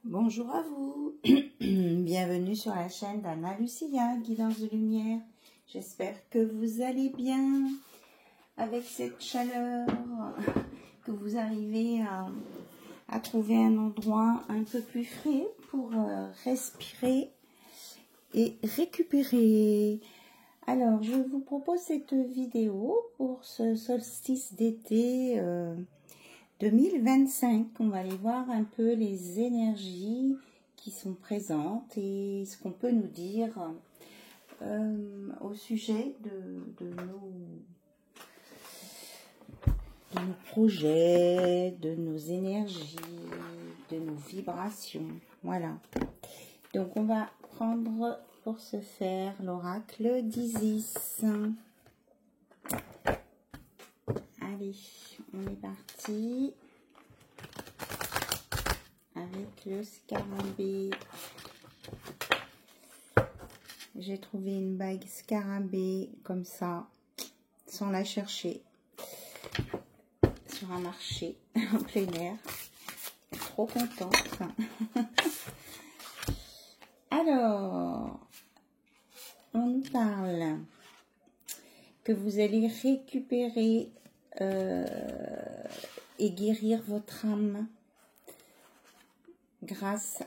Bonjour à vous, bienvenue sur la chaîne d'Anna Lucia, guidance de lumière. J'espère que vous allez bien avec cette chaleur, que vous arrivez à trouver un endroit un peu plus frais pour respirer et récupérer. Alors, je vous propose cette vidéo pour ce solstice d'été 2025, on va aller voir un peu les énergies qui sont présentes et ce qu'on peut nous dire au sujet de nos projets, de nos énergies, de nos vibrations. Voilà. Donc on va prendre pour ce faire l'oracle d'Isis. Allez, on est parti avec le scarabée. J'ai trouvé une bague scarabée comme ça, sans la chercher, sur un marché en plein air. Trop contente. Alors, on nous parle que vous allez récupérer et guérir votre âme grâce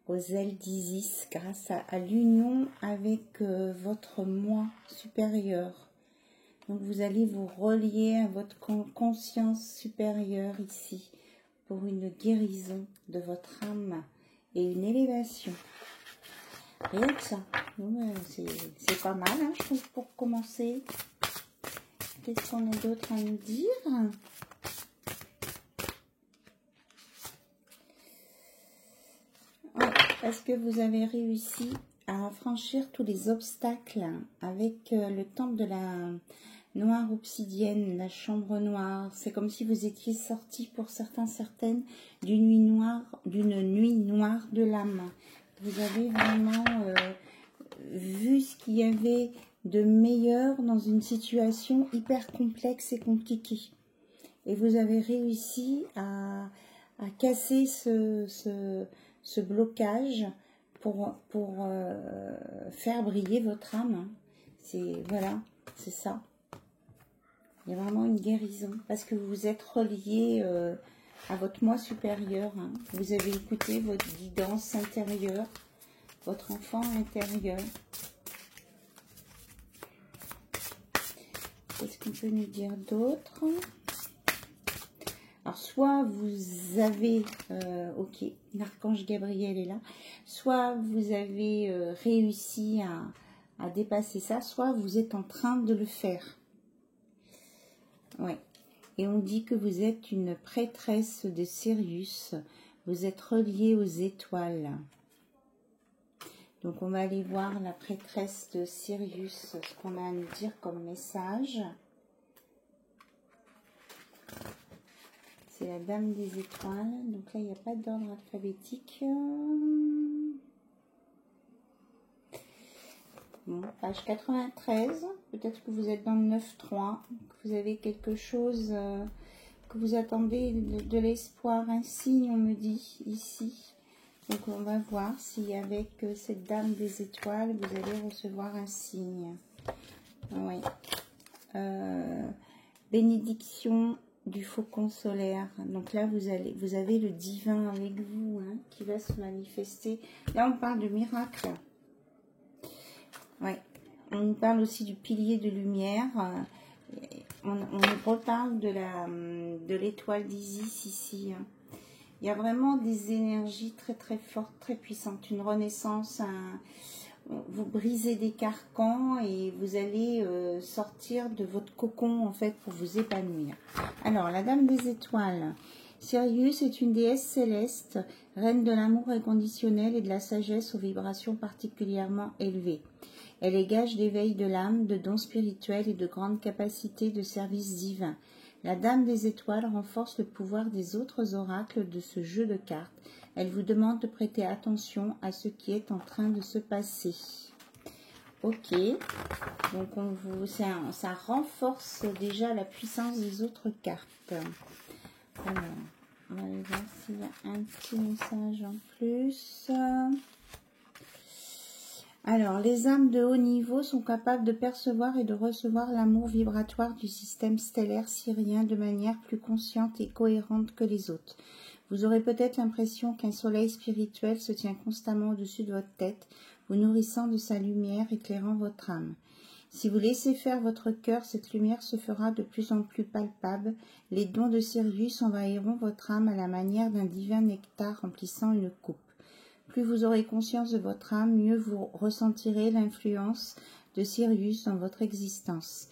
aux ailes d'Isis, grâce à l'union avec votre moi supérieur. Donc vous allez vous relier à votre conscience supérieure ici pour une guérison de votre âme et une élévation. Rien que ça, c'est pas mal, hein, je trouve, pour commencer. Qu'est-ce qu'on a d'autre à nous dire? Est-ce que vous avez réussi à franchir tous les obstacles avec le temple de la noire obsidienne, la chambre noire? C'est comme si vous étiez sorti pour certains, certaines d'une nuit noire de l'âme. Vous avez vraiment vu ce qu'il y avait de meilleur dans une situation hyper complexe et compliquée. Et vous avez réussi à casser ce blocage pour faire briller votre âme. Voilà, c'est ça. Il y a vraiment une guérison parce que vous vous êtes relié à votre moi supérieur. Hein. Vous avez écouté votre guidance intérieure, votre enfant intérieur. Qu'est-ce qu'on peut nous dire d'autre? Alors, soit vous avez, ok, l'archange Gabriel est là, soit vous avez réussi à dépasser ça, soit vous êtes en train de le faire. Ouais. Et on dit que vous êtes une prêtresse de Sirius, vous êtes relié aux étoiles. Donc, on va aller voir la prêtresse de Sirius, ce qu'on a à nous dire comme message. C'est la dame des étoiles. Donc là, il n'y a pas d'ordre alphabétique. Bon, page 93. Peut-être que vous êtes dans le 9-3. Que vous avez quelque chose que vous attendez de l'espoir. Un signe, on me dit, ici. Donc, on va voir si avec cette dame des étoiles, vous allez recevoir un signe. Oui. Bénédiction du faucon solaire. Donc là, vous avez le divin avec vous, hein, qui va se manifester. Là, on parle de miracle. Ouais. On nous parle aussi du pilier de lumière. On nous reparle de l'étoile d'Isis ici. Hein. Il y a vraiment des énergies très très fortes, très puissantes. Une renaissance, vous brisez des carcans et vous allez sortir de votre cocon en fait pour vous épanouir. Alors, la dame des étoiles. Sirius est une déesse céleste, reine de l'amour inconditionnel et de la sagesse aux vibrations particulièrement élevées. Elle est gage d'éveil de l'âme, de dons spirituels et de grandes capacités de service divin. La dame des étoiles renforce le pouvoir des autres oracles de ce jeu de cartes. Elle vous demande de prêter attention à ce qui est en train de se passer. Ok, donc ça renforce déjà la puissance des autres cartes. Alors, On va aller voir s'il y a un petit message en plus. Alors, les âmes de haut niveau sont capables de percevoir et de recevoir l'amour vibratoire du système stellaire syrien de manière plus consciente et cohérente que les autres. Vous aurez peut-être l'impression qu'un soleil spirituel se tient constamment au-dessus de votre tête, vous nourrissant de sa lumière, éclairant votre âme. Si vous laissez faire votre cœur, cette lumière se fera de plus en plus palpable. Les dons de Sirius envahiront votre âme à la manière d'un divin nectar remplissant une coupe. Plus vous aurez conscience de votre âme, mieux vous ressentirez l'influence de Sirius dans votre existence.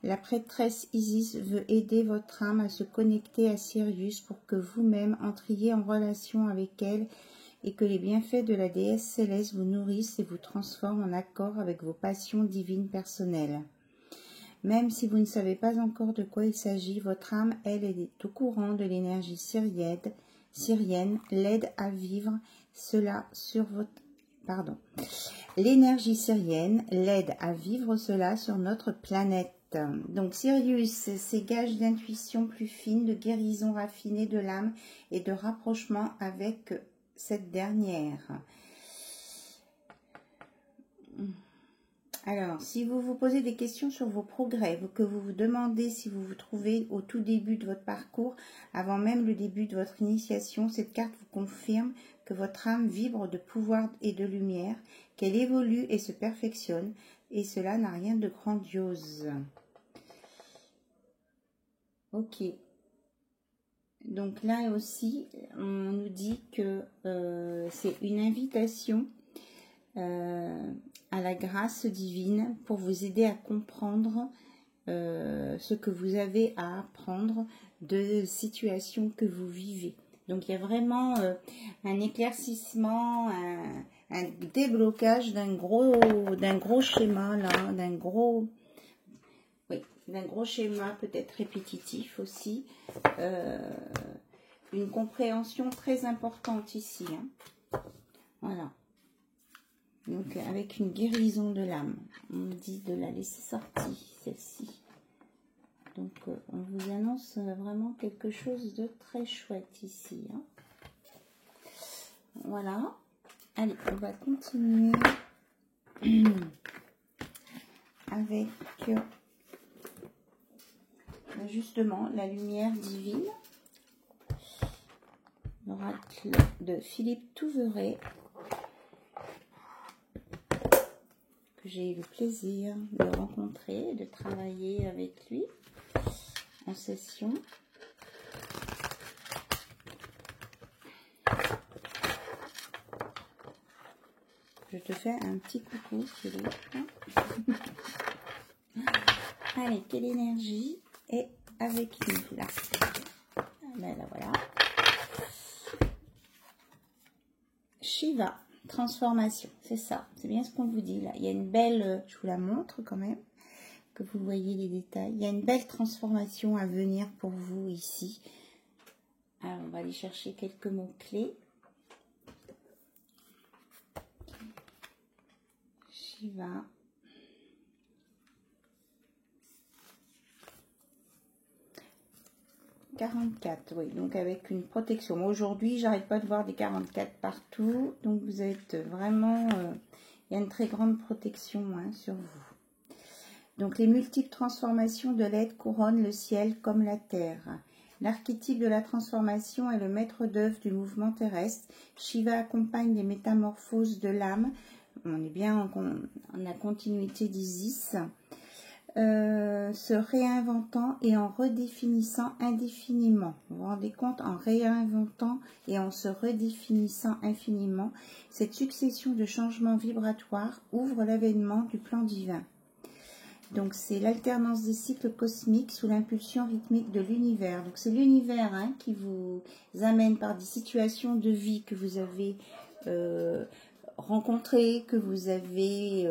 La prêtresse Isis veut aider votre âme à se connecter à Sirius pour que vous-même entriez en relation avec elle et que les bienfaits de la déesse céleste vous nourrissent et vous transforment en accord avec vos passions divines personnelles. Même si vous ne savez pas encore de quoi il s'agit, votre âme, elle, est au courant de l'énergie syrienne, l'aide à vivre cela sur votre... Pardon. L'énergie syrienne l'aide à vivre cela sur notre planète. Donc Sirius, c'est gage d'intuition plus fine, de guérison raffinée de l'âme et de rapprochement avec cette dernière. Alors, si vous vous posez des questions sur vos progrès, que vous vous demandez si vous vous trouvez au tout début de votre parcours, avant même le début de votre initiation, cette carte vous confirme que votre âme vibre de pouvoir et de lumière, qu'elle évolue et se perfectionne, et cela n'a rien de grandiose. Ok. Donc là aussi, on nous dit que c'est une invitation à la grâce divine pour vous aider à comprendre ce que vous avez à apprendre de situations que vous vivez. Donc il y a vraiment un éclaircissement, un déblocage d'un gros schéma là, d'un gros schéma peut-être répétitif aussi, une compréhension très importante ici, hein. Voilà. Donc avec une guérison de l'âme, on dit de la laisser sortir celle-ci. Donc on vous annonce vraiment quelque chose de très chouette ici, hein. Voilà. Allez, on va continuer avec justement la lumière divine. L'oracle de Philippe Touveret, que j'ai eu le plaisir de rencontrer et de travailler avec lui en session. Je te fais un petit coucou, Philippe. Allez, quelle énergie est avec nous là? Ben là, voilà. Shiva, transformation, c'est ça, c'est bien ce qu'on vous dit là. Il y a une belle, je vous la montre quand même, que vous voyez les détails. Il y a une belle transformation à venir pour vous ici. Alors, on va aller chercher quelques mots-clés. Shiva. « 44, oui, donc avec une protection. Aujourd'hui, j'arrête pas de voir des 44 partout, donc vous êtes vraiment... il y a une très grande protection, hein, sur vous. Donc, les multiples transformations de l'aide couronnent le ciel comme la terre. L'archétype de la transformation est le maître d'œuvre du mouvement terrestre. Shiva accompagne les métamorphoses de l'âme. On est bien en la continuité d'Isis. Se réinventant et en redéfinissant indéfiniment. Vous vous rendez compte, en réinventant et en se redéfinissant infiniment, cette succession de changements vibratoires ouvre l'avènement du plan divin. Donc c'est l'alternance des cycles cosmiques sous l'impulsion rythmique de l'univers. Donc c'est l'univers, hein, qui vous amène par des situations de vie que vous avez rencontrées, que vous avez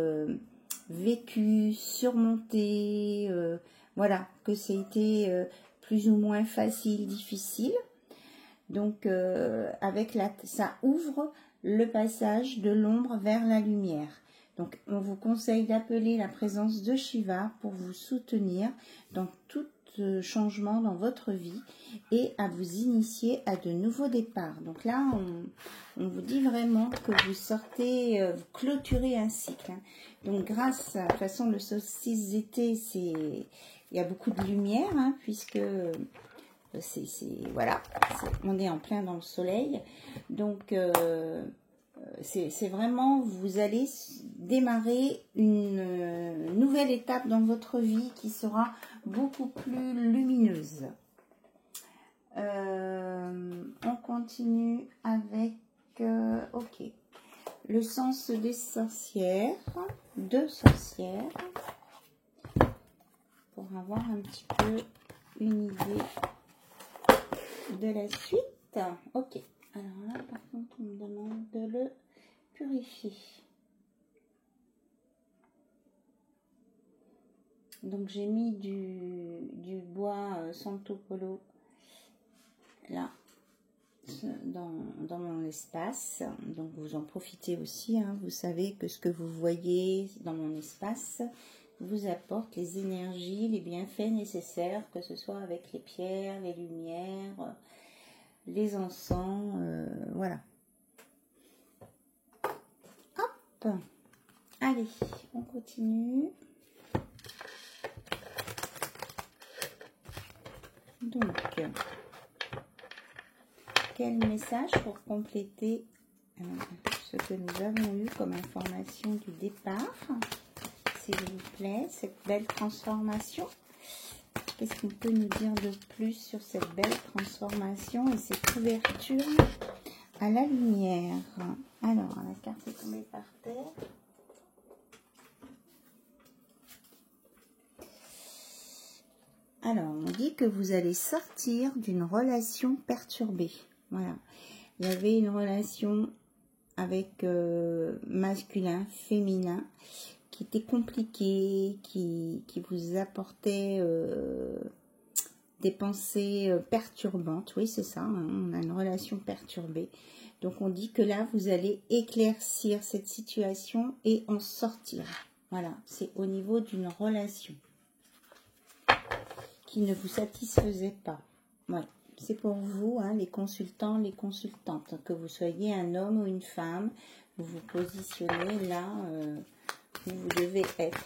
vécu, surmonté, voilà, que c'était plus ou moins facile, difficile. Donc, ça ouvre le passage de l'ombre vers la lumière. Donc, on vous conseille d'appeler la présence de Shiva pour vous soutenir dans toute changement dans votre vie et à vous initier à de nouveaux départs. Donc là, on vous dit vraiment que vous sortez, vous clôturez un cycle. Hein. Donc grâce à, de toute façon, le solstice d'été, il y a beaucoup de lumière, hein, puisque voilà, on est en plein dans le soleil. Donc c'est vraiment, vous allez démarrer une nouvelle étape dans votre vie qui sera beaucoup plus lumineuse. On continue avec, ok, le sens des sorcières, deux sorcières, pour avoir un petit peu une idée de la suite. Ok. Alors là, par contre, on me demande de le purifier. Donc, j'ai mis du bois Santo Polo là, dans mon espace. Donc, vous en profitez aussi. Hein. Vous savez que ce que vous voyez dans mon espace vous apporte les énergies, les bienfaits nécessaires, que ce soit avec les pierres, les lumières, les encens, voilà. Hop, allez, on continue. Donc, quel message pour compléter ce que nous avons eu comme information du départ, s'il vous plaît, cette belle transformation? Qu'est-ce qu'on peut nous dire de plus sur cette belle transformation et cette ouverture à la lumière? Alors, la carte est tombée par terre. Alors, on dit que vous allez sortir d'une relation perturbée. Voilà. Il y avait une relation avec masculin, féminin, qui était compliquée, qui vous apportait des pensées perturbantes. Oui, c'est ça, hein, on a une relation perturbée. Donc, on dit que là, vous allez éclaircir cette situation et en sortir. Voilà, c'est au niveau d'une relation qui ne vous satisfaisait pas. Ouais, c'est pour vous, hein, les consultants, les consultantes. Que vous soyez un homme ou une femme, vous vous positionnez là où vous devez être.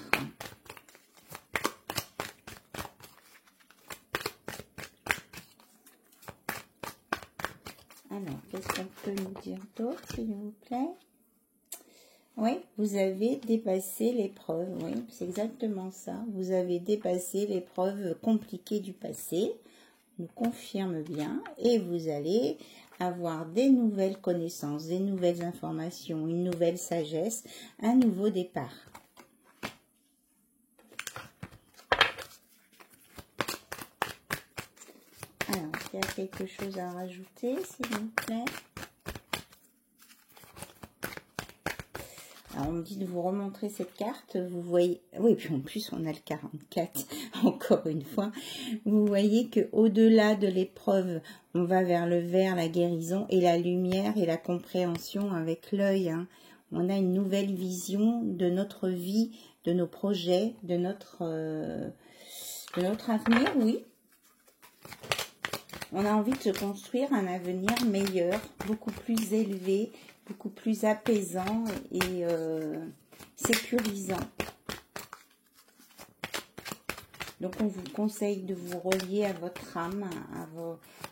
Alors, qu'est-ce qu'on peut nous dire d'autre, s'il vous plaît? Oui, vous avez dépassé l'épreuve, oui, c'est exactement ça. Vous avez dépassé l'épreuve compliquée du passé, nous confirme bien, et vous allez avoir des nouvelles connaissances, des nouvelles informations, une nouvelle sagesse, un nouveau départ. Alors, il y a quelque chose à rajouter, s'il vous plaît? Alors, on me dit de vous remontrer cette carte. Vous voyez, oui, puis en plus, on a le 44, encore une fois. Vous voyez qu'au-delà de l'épreuve, on va vers le vert, la guérison et la lumière et la compréhension avec l'œil. Hein. On a une nouvelle vision de notre vie, de nos projets, de notre avenir, oui. On a envie de se construire un avenir meilleur, beaucoup plus élevé, beaucoup plus apaisant et sécurisant. Donc, on vous conseille de vous relier à votre âme,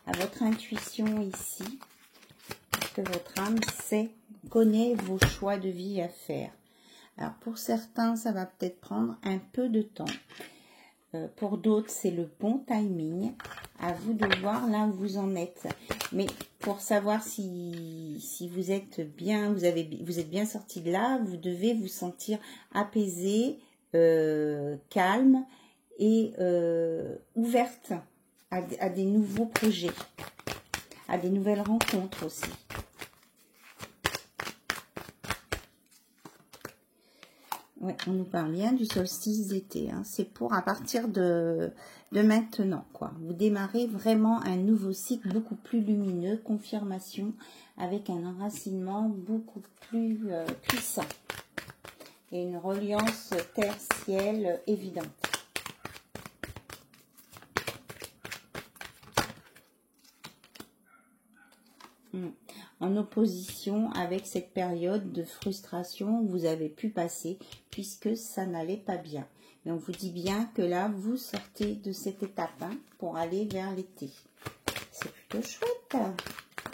à votre intuition ici, parce que votre âme connaît vos choix de vie à faire. Alors, pour certains, ça va peut-être prendre un peu de temps. Pour d'autres, c'est le bon timing. À vous de voir là où vous en êtes. Mais pour savoir si vous êtes bien, vous êtes bien sorti de là, vous devez vous sentir apaisé, calme et ouverte à des nouveaux projets, à des nouvelles rencontres aussi. Ouais, on nous parle bien du solstice d'été. Hein. C'est pour à partir de maintenant, quoi. Vous démarrez vraiment un nouveau cycle beaucoup plus lumineux, confirmation, avec un enracinement beaucoup plus puissant. Et une reliance terre-ciel évidente. en opposition avec cette période de frustration où vous avez pu passer puisque ça n'allait pas bien. Mais on vous dit bien que là, vous sortez de cette étape hein, pour aller vers l'été. C'est plutôt chouette.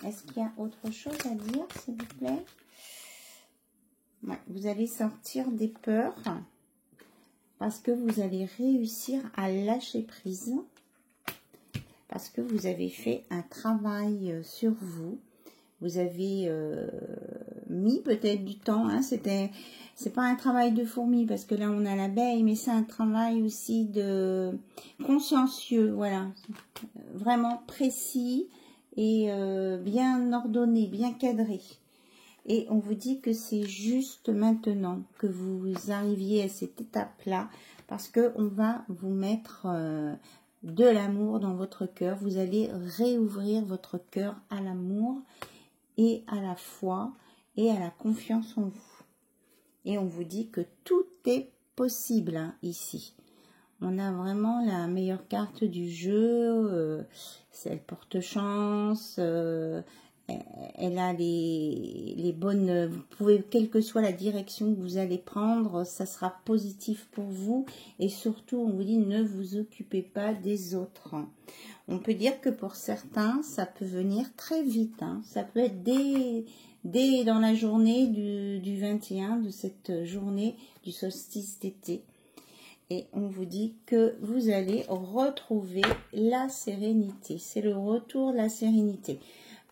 Est-ce qu'il y a autre chose à dire, s'il vous plaît? Ouais, vous allez sortir des peurs parce que vous allez réussir à lâcher prise. Parce que vous avez fait un travail sur vous. Vous avez mis peut-être du temps. Hein, c'est pas un travail de fourmi parce que là on a l'abeille, mais c'est un travail aussi de consciencieux. Voilà, vraiment précis et bien ordonné, bien cadré. Et on vous dit que c'est juste maintenant que vous arriviez à cette étape-là parce que on va vous mettre de l'amour dans votre cœur. Vous allez réouvrir votre cœur à l'amour et à la foi et à la confiance en vous. Et on vous dit que tout est possible hein, ici. On a vraiment la meilleure carte du jeu. Elle porte chance. Elle a les bonnes... Vous pouvez, quelle que soit la direction que vous allez prendre, ça sera positif pour vous. Et surtout, on vous dit, ne vous occupez pas des autres. On peut dire que pour certains, ça peut venir très vite. Hein. Ça peut être dès dans la journée du 21, de cette journée du solstice d'été. Et on vous dit que vous allez retrouver la sérénité. C'est le retour de la sérénité.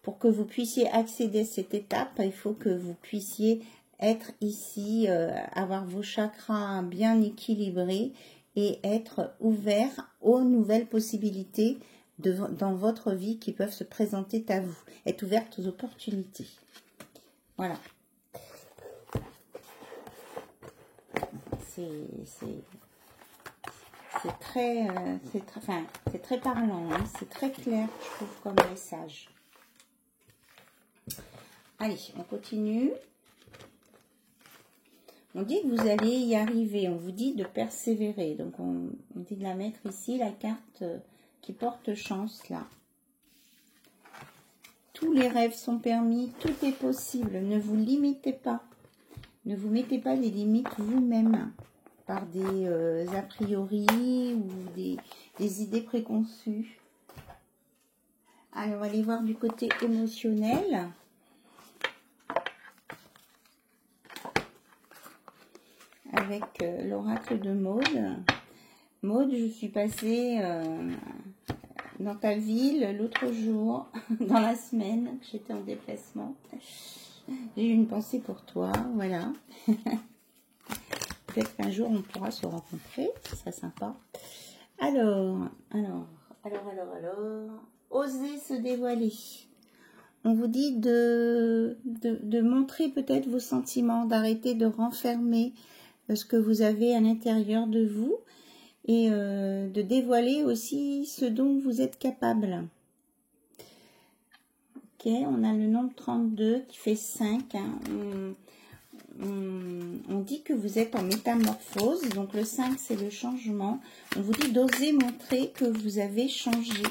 Pour que vous puissiez accéder à cette étape, il faut que vous puissiez être ici, avoir vos chakras bien équilibrés et être ouvert aux nouvelles possibilités dans votre vie qui peuvent se présenter à vous. Être ouverte aux opportunités. Voilà. C'est très parlant, hein. C'est très clair, je trouve, comme message. Allez, on continue. On dit que vous allez y arriver. On vous dit de persévérer. Donc, on dit de la mettre ici, la carte qui porte chance, là. Tous les rêves sont permis. Tout est possible. Ne vous limitez pas. Ne vous mettez pas des limites vous-même par des a priori ou des idées préconçues. Allez, on va aller voir du côté émotionnel. Avec l'oracle de Maud. Maud, je suis passée dans ta ville l'autre jour, dans la semaine, j'étais en déplacement. J'ai eu une pensée pour toi, voilà. Peut-être qu'un jour on pourra se rencontrer, ce serait sympa. Alors, osez se dévoiler. On vous dit de montrer peut-être vos sentiments, d'arrêter de renfermer ce que vous avez à l'intérieur de vous et de dévoiler aussi ce dont vous êtes capable. Ok, on a le nombre 32 qui fait 5. Hein. On dit que vous êtes en métamorphose, donc le 5 c'est le changement. On vous dit d'oser montrer que vous avez changé,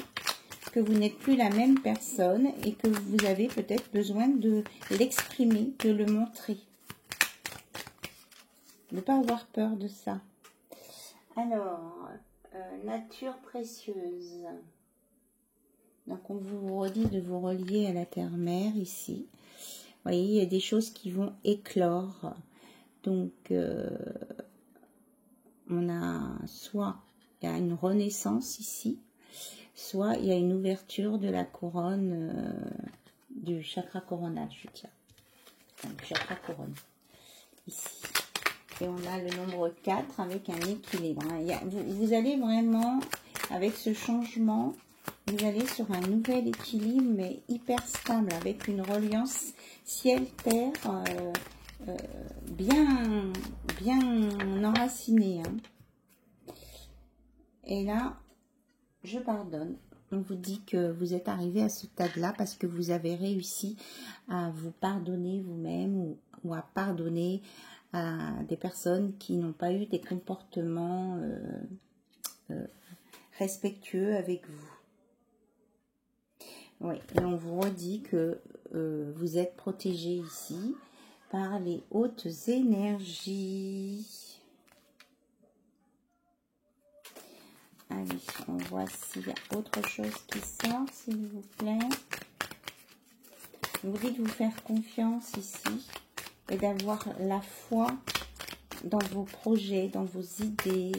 que vous n'êtes plus la même personne et que vous avez peut-être besoin de l'exprimer, de le montrer. Ne pas avoir peur de ça. Alors, nature précieuse. Donc, on vous redit de vous relier à la terre-mère ici. Vous voyez, il y a des choses qui vont éclore. Donc, on a soit il y a une renaissance ici, soit il y a une ouverture de la couronne du chakra coronal, je tiens. Enfin, du chakra couronne, ici. Et on a le nombre 4 avec un équilibre. Vous allez vraiment, avec ce changement, vous allez sur un nouvel équilibre, mais hyper stable, avec une reliance ciel-terre bien enracinée. Hein. Et là, je pardonne. On vous dit que vous êtes arrivé à ce stade-là parce que vous avez réussi à vous pardonner vous-même ou à pardonner à des personnes qui n'ont pas eu des comportements respectueux avec vous. Oui, et on vous redit que vous êtes protégé ici par les hautes énergies. Allez, on voit s'il y a autre chose qui sort, s'il vous plaît. On vous dit de vous faire confiance ici et d'avoir la foi dans vos projets, dans vos idées,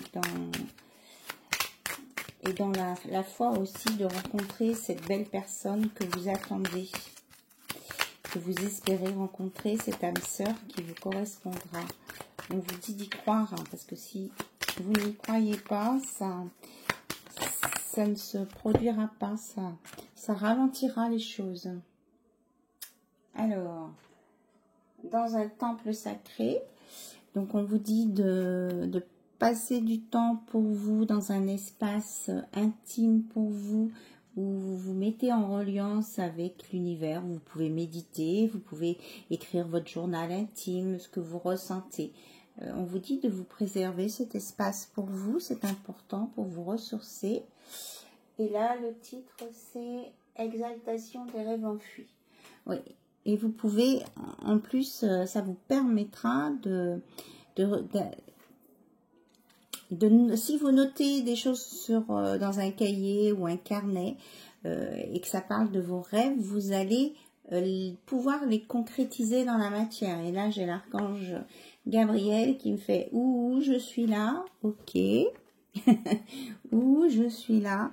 et dans la foi aussi de rencontrer cette belle personne que vous attendez, que vous espérez rencontrer, cette âme sœur qui vous correspondra. On vous dit d'y croire, hein, parce que si vous n'y croyez pas, ça ne se produira pas, ça ralentira les choses. Alors, dans un temple sacré, donc on vous dit de passer du temps pour vous dans un espace intime pour vous, où vous vous mettez en reliance avec l'univers. Vous pouvez méditer, vous pouvez écrire votre journal intime, ce que vous ressentez. On vous dit de vous préserver cet espace pour vous, c'est important pour vous ressourcer. Et là, le titre, c'est « Exaltation des rêves enfuis ». Oui, et vous pouvez, en plus, ça vous permettra si vous notez des choses dans un cahier ou un carnet et que ça parle de vos rêves, vous allez pouvoir les concrétiser dans la matière. Et là, j'ai l'archange Gabriel qui me fait « Ouh, je suis là, ok, ouh, je suis là ».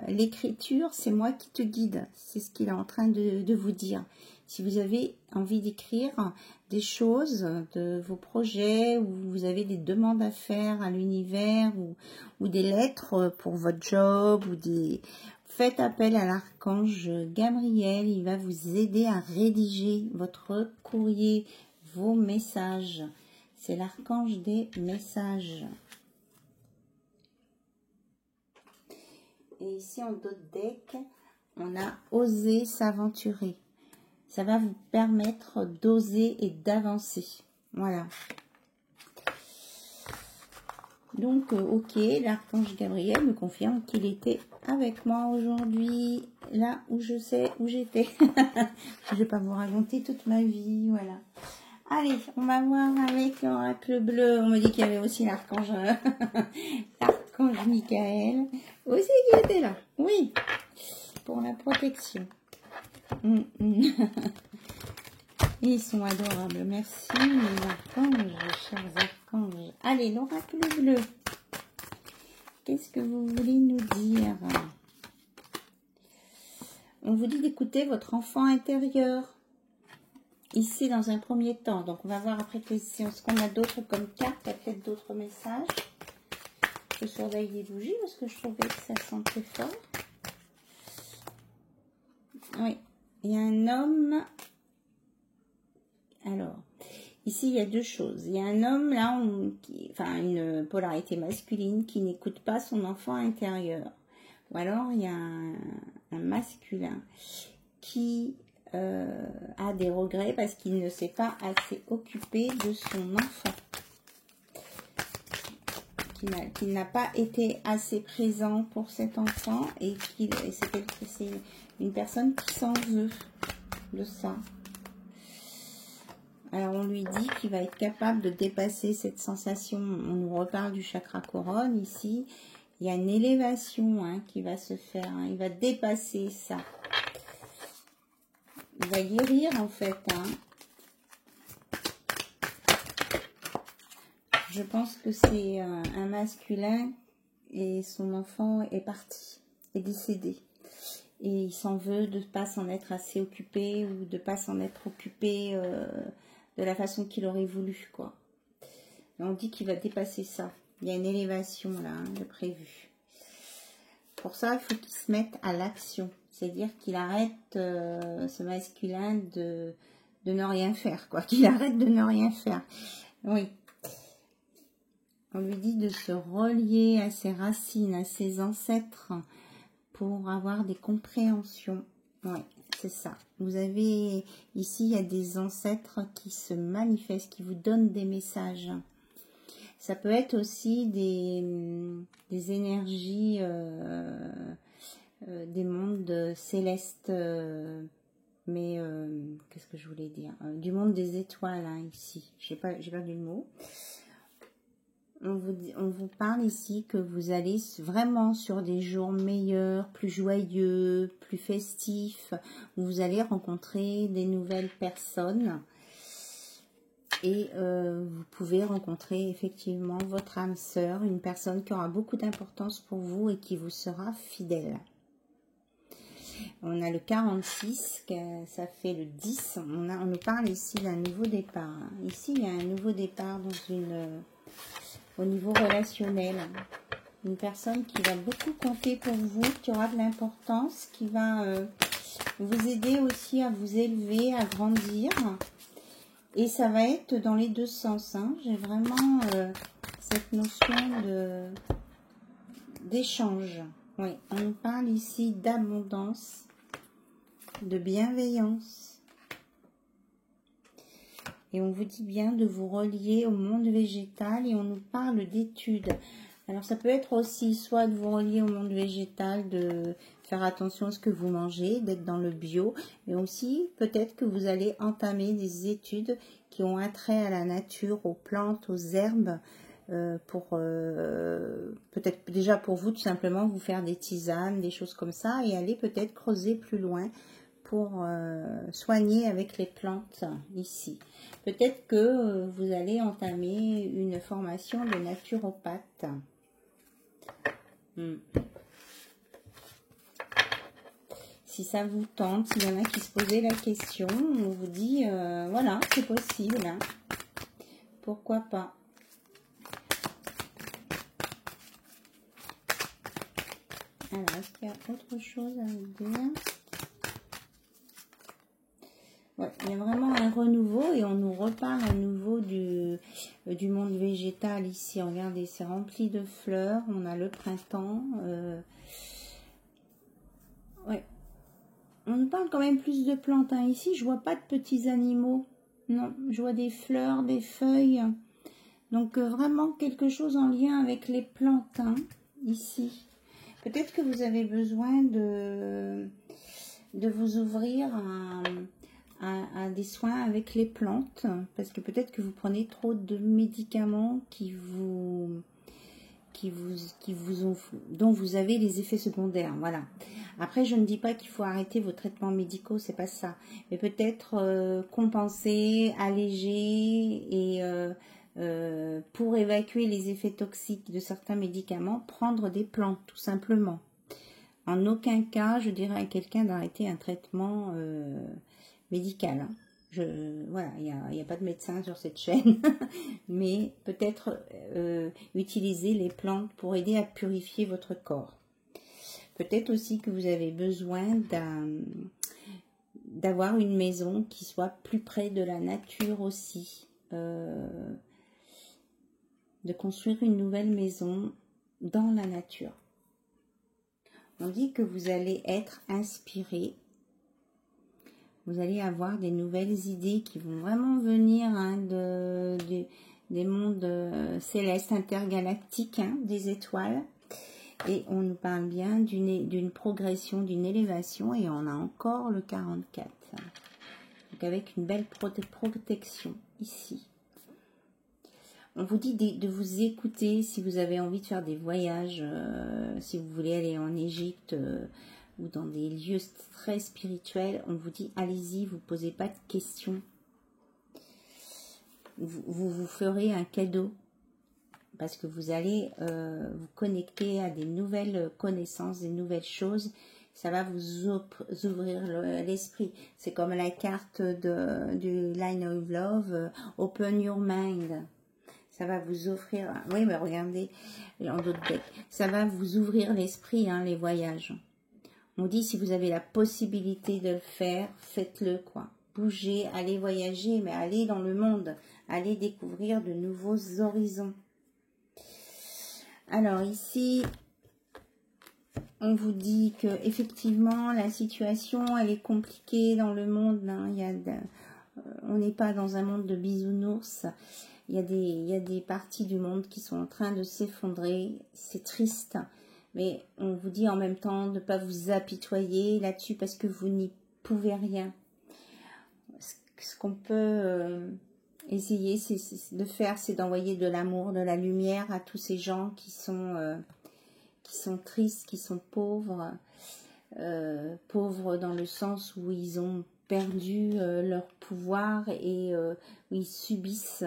L'écriture, c'est moi qui te guide, c'est ce qu'il est en train de vous dire. Si vous avez envie d'écrire des choses de vos projets, ou vous avez des demandes à faire à l'univers, ou des lettres pour votre job, faites appel à l'archange Gabriel, il va vous aider à rédiger votre courrier, vos messages. C'est l'archange des messages. Et ici, en dos de deck, on a osé s'aventurer. Ça va vous permettre d'oser et d'avancer. Voilà. Donc, ok, l'archange Gabriel me confirme qu'il était avec moi aujourd'hui, là où je sais où j'étais. Je ne vais pas vous raconter toute ma vie, voilà. Allez, on va voir avec l'oracle bleu. On me dit qu'il y avait aussi l'archange Michael. Aussi qui était là. Oui, pour la protection. Ils sont adorables. Merci, mes archanges, chers archanges. Allez, l'oracle bleu. Qu'est-ce que vous voulez nous dire? On vous dit d'écouter votre enfant intérieur. Ici, dans un premier temps. Donc, on va voir après ce qu'on a d'autres comme cartes. Il y a peut-être d'autres messages. Je surveille les bougies parce que je trouvais que ça sentait fort. Oui, il y a un homme. Alors, ici, il y a deux choses. Il y a un homme, là, une polarité masculine qui n'écoute pas son enfant intérieur. Ou alors, il y a un masculin qui a des regrets parce qu'il ne s'est pas assez occupé de son enfant. Qu'il n'a pas été assez présent pour cet enfant et c'est une personne qui s'en veut de ça. Alors on lui dit qu'il va être capable de dépasser cette sensation. On nous reparle du chakra couronne ici. Il y a une élévation qui va se faire. Il va dépasser ça. Il va guérir en fait. Je pense que c'est un masculin et son enfant est parti, est décédé. Et il s'en veut de ne pas s'en être assez occupé ou de ne pas s'en être occupé de la façon qu'il aurait voulu, quoi. Et on dit qu'il va dépasser ça. Il y a une élévation là, de prévu. Pour ça, il faut qu'il se mette à l'action. C'est-à-dire qu'il arrête, ce masculin, de ne rien faire, quoi. Qu'il arrête de ne rien faire. Oui. On lui dit de se relier à ses racines, à ses ancêtres, pour avoir des compréhensions. Oui, c'est ça. Vous avez, ici, il y a des ancêtres qui se manifestent, qui vous donnent des messages. Ça peut être aussi des énergies des mondes célestes, mais qu'est-ce que je voulais dire, du monde des étoiles, hein, ici. J'ai perdu le mot. On vous parle ici que vous allez vraiment sur des jours meilleurs, plus joyeux, plus festifs, où vous allez rencontrer des nouvelles personnes. Et vous pouvez rencontrer effectivement votre âme sœur, une personne qui aura beaucoup d'importance pour vous et qui vous sera fidèle. On a le 46, ça fait le 10. On nous parle ici d'un nouveau départ. Ici, il y a un nouveau départ au niveau relationnel. Une personne qui va beaucoup compter pour vous, qui aura de l'importance, qui va vous aider aussi à vous élever, à grandir. Et ça va être dans les deux sens. Hein. J'ai vraiment cette notion d'échange. Oui, on nous parle ici d'abondance, de bienveillance. Et on vous dit bien de vous relier au monde végétal et on nous parle d'études. Alors ça peut être aussi soit de vous relier au monde végétal, de faire attention à ce que vous mangez, d'être dans le bio, mais aussi peut-être que vous allez entamer des études qui ont attrait à la nature, aux plantes, aux herbes, peut-être déjà pour vous tout simplement vous faire des tisanes, des choses comme ça, et aller peut-être creuser plus loin pour soigner avec les plantes ici. Peut-être que vous allez entamer une formation de naturopathe. Si ça vous tente, s'il y en a qui se posaient la question, on vous dit, voilà, c'est possible. Hein. Pourquoi pas? Alors, est-ce qu'il y a autre chose à vous dire? Ouais, il y a vraiment un renouveau et on nous reparle à nouveau du monde végétal ici. Regardez, c'est rempli de fleurs. On a le printemps. Ouais. On nous parle quand même plus de plantes. Hein. Ici, je vois pas de petits animaux. Non, je vois des fleurs, des feuilles. Donc, vraiment quelque chose en lien avec les plantes, hein, ici. Peut-être que vous avez besoin de vous ouvrir à des soins avec les plantes. Parce que peut-être que vous prenez trop de médicaments dont vous avez les effets secondaires, voilà. Après, je ne dis pas qu'il faut arrêter vos traitements médicaux, c'est pas ça. Mais peut-être compenser, alléger et pour évacuer les effets toxiques de certains médicaments, prendre des plantes, tout simplement. En aucun cas, je dirais à quelqu'un d'arrêter un traitement médical. Hein. Voilà, il n'y a pas de médecin sur cette chaîne, mais peut-être utiliser les plantes pour aider à purifier votre corps. Peut-être aussi que vous avez besoin d'avoir une maison qui soit plus près de la nature aussi. De construire une nouvelle maison dans la nature. On dit que vous allez être inspiré. Vous allez avoir des nouvelles idées qui vont vraiment venir hein, des mondes célestes intergalactiques, hein, des étoiles. Et on nous parle bien d'une progression, d'une élévation. Et on a encore le 44. Donc avec une belle protection ici. On vous dit de vous écouter si vous avez envie de faire des voyages, si vous voulez aller en Égypte ou dans des lieux très spirituels. On vous dit allez-y, vous ne posez pas de questions. Vous ferez un cadeau parce que vous allez vous connecter à des nouvelles connaissances, des nouvelles choses. Ça va vous ouvrir l'esprit. C'est comme la carte du Line of Love, Open Your Mind. Ça va vous offrir, oui mais regardez, en d'autres decks, ça va vous ouvrir l'esprit, hein, les voyages. On dit si vous avez la possibilité de le faire, faites-le quoi. Bougez, allez voyager, mais allez dans le monde, allez découvrir de nouveaux horizons. Alors ici, on vous dit que effectivement la situation elle est compliquée dans le monde. Hein, on n'est pas dans un monde de bisounours. Il y a des parties du monde qui sont en train de s'effondrer. C'est triste. Mais on vous dit en même temps de ne pas vous apitoyer là-dessus parce que vous n'y pouvez rien. Ce qu'on peut essayer de faire, c'est d'envoyer de l'amour, de la lumière à tous ces gens qui sont tristes, qui sont pauvres. Pauvres dans le sens où ils ont perdu leur pouvoir et où ils subissent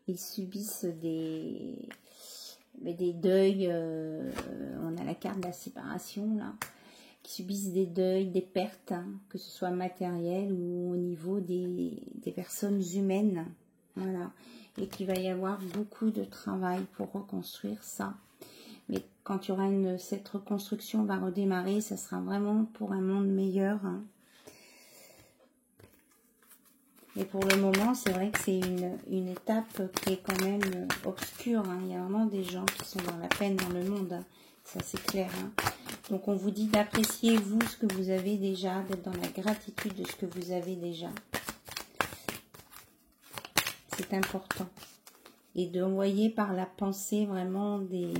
des deuils. On a la carte de la séparation là, qui subissent des deuils, des pertes, hein, que ce soit matériel ou au niveau des personnes humaines. Voilà. Et qu'il va y avoir beaucoup de travail pour reconstruire ça. Mais quand il y aura cette reconstruction va redémarrer, ça sera vraiment pour un monde meilleur. Hein. Et pour le moment, c'est vrai que c'est une étape qui est quand même obscure. Hein. Il y a vraiment des gens qui sont dans la peine dans le monde. Hein. Ça, c'est clair. Hein. Donc, on vous dit d'apprécier, vous, ce que vous avez déjà, d'être dans la gratitude de ce que vous avez déjà. C'est important. Et d'envoyer par la pensée vraiment des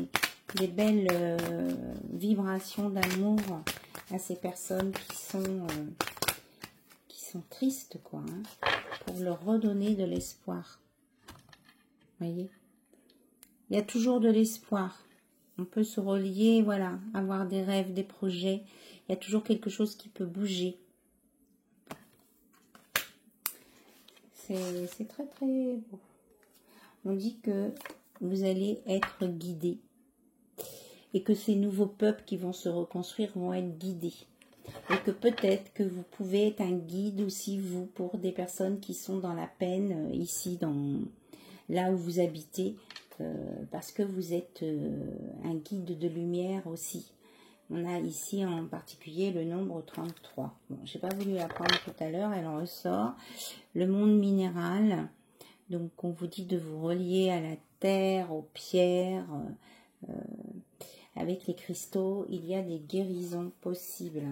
belles vibrations d'amour à ces personnes qui sont tristes, quoi, hein, pour leur redonner de l'espoir. Voyez, il y a toujours de l'espoir. On peut se relier, voilà, avoir des rêves, des projets. Il y a toujours quelque chose qui peut bouger. C'est très très beau. On dit que vous allez être guidés. Et que ces nouveaux peuples qui vont se reconstruire vont être guidés. Et que peut-être que vous pouvez être un guide aussi, vous, pour des personnes qui sont dans la peine, ici, là où vous habitez, parce que vous êtes un guide de lumière aussi. On a ici en particulier le nombre 33. Bon, je n'ai pas voulu la prendre tout à l'heure, elle en ressort. Le monde minéral, donc on vous dit de vous relier à la terre, aux pierres, avec les cristaux, il y a des guérisons possibles.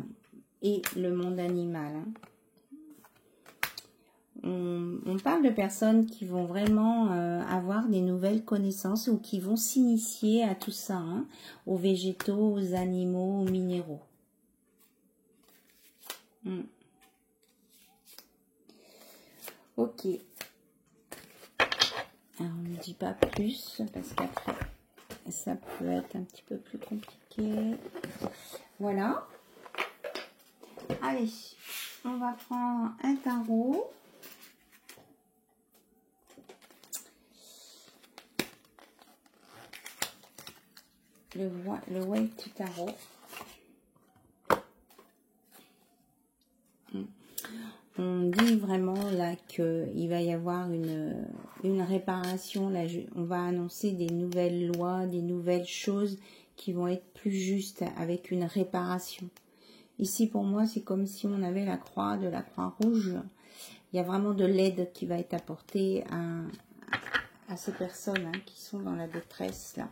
Et le monde animal. Hein. On parle de personnes qui vont vraiment avoir des nouvelles connaissances ou qui vont s'initier à tout ça, hein, aux végétaux, aux animaux, aux minéraux. Ok. Alors, on ne dit pas plus parce qu'après, ça peut être un petit peu plus compliqué. Voilà. Allez, on va prendre un tarot. Le White Tarot. On dit vraiment là qu'il va y avoir une réparation. Là, on va annoncer des nouvelles lois, des nouvelles choses qui vont être plus justes avec une réparation. Ici, pour moi, c'est comme si on avait la croix de la Croix-Rouge. Il y a vraiment de l'aide qui va être apportée à ces personnes, hein, qui sont dans la détresse, là.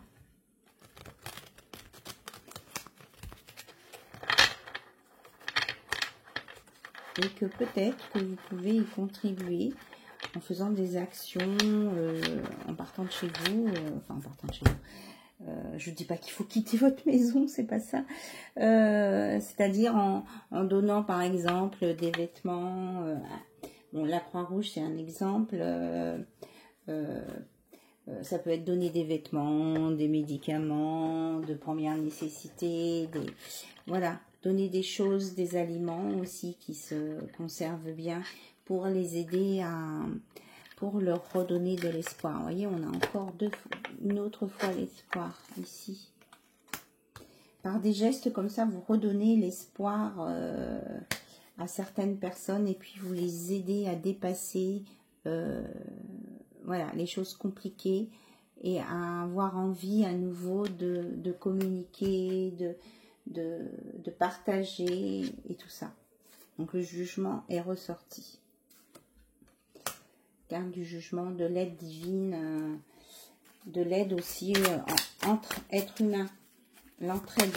Et que peut-être que vous pouvez y contribuer en faisant des actions, en partant de chez vous, enfin en partant de chez vous. Je ne dis pas qu'il faut quitter votre maison, c'est pas ça. C'est-à-dire en donnant par exemple des vêtements. Bon, la Croix-Rouge c'est un exemple. Ça peut être donner des vêtements, des médicaments de première nécessité, voilà, donner des choses, des aliments aussi qui se conservent bien pour les aider pour leur redonner de l'espoir. Vous voyez, on a encore une autre fois l'espoir ici. Par des gestes comme ça, vous redonnez l'espoir à certaines personnes et puis vous les aidez à dépasser voilà, les choses compliquées et à avoir envie à nouveau de communiquer, de partager et tout ça. Donc le jugement est ressorti. Carte du jugement, de l'aide divine, de l'aide aussi entre êtres humains, l'entraide.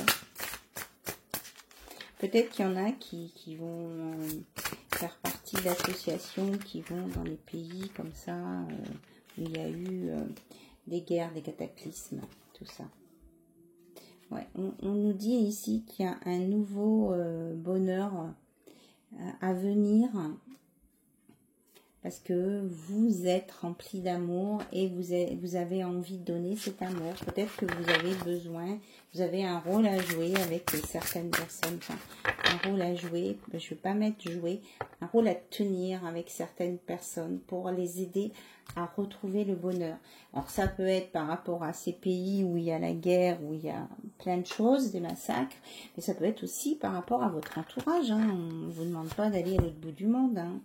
Peut-être qu'il y en a qui vont faire partie d'associations qui vont dans les pays comme ça, où il y a eu des guerres, des cataclysmes, tout ça. Ouais, on nous dit ici qu'il y a un nouveau bonheur à venir. Parce que vous êtes rempli d'amour et vous avez envie de donner cet amour. Peut-être que vous avez besoin, vous avez un rôle à jouer avec certaines personnes. Enfin, un rôle à jouer, je ne vais pas mettre jouer, un rôle à tenir avec certaines personnes pour les aider à retrouver le bonheur. Alors ça peut être par rapport à ces pays où il y a la guerre, où il y a plein de choses, des massacres, mais ça peut être aussi par rapport à votre entourage. Hein. On ne vous demande pas d'aller à l'autre bout du monde. Hein.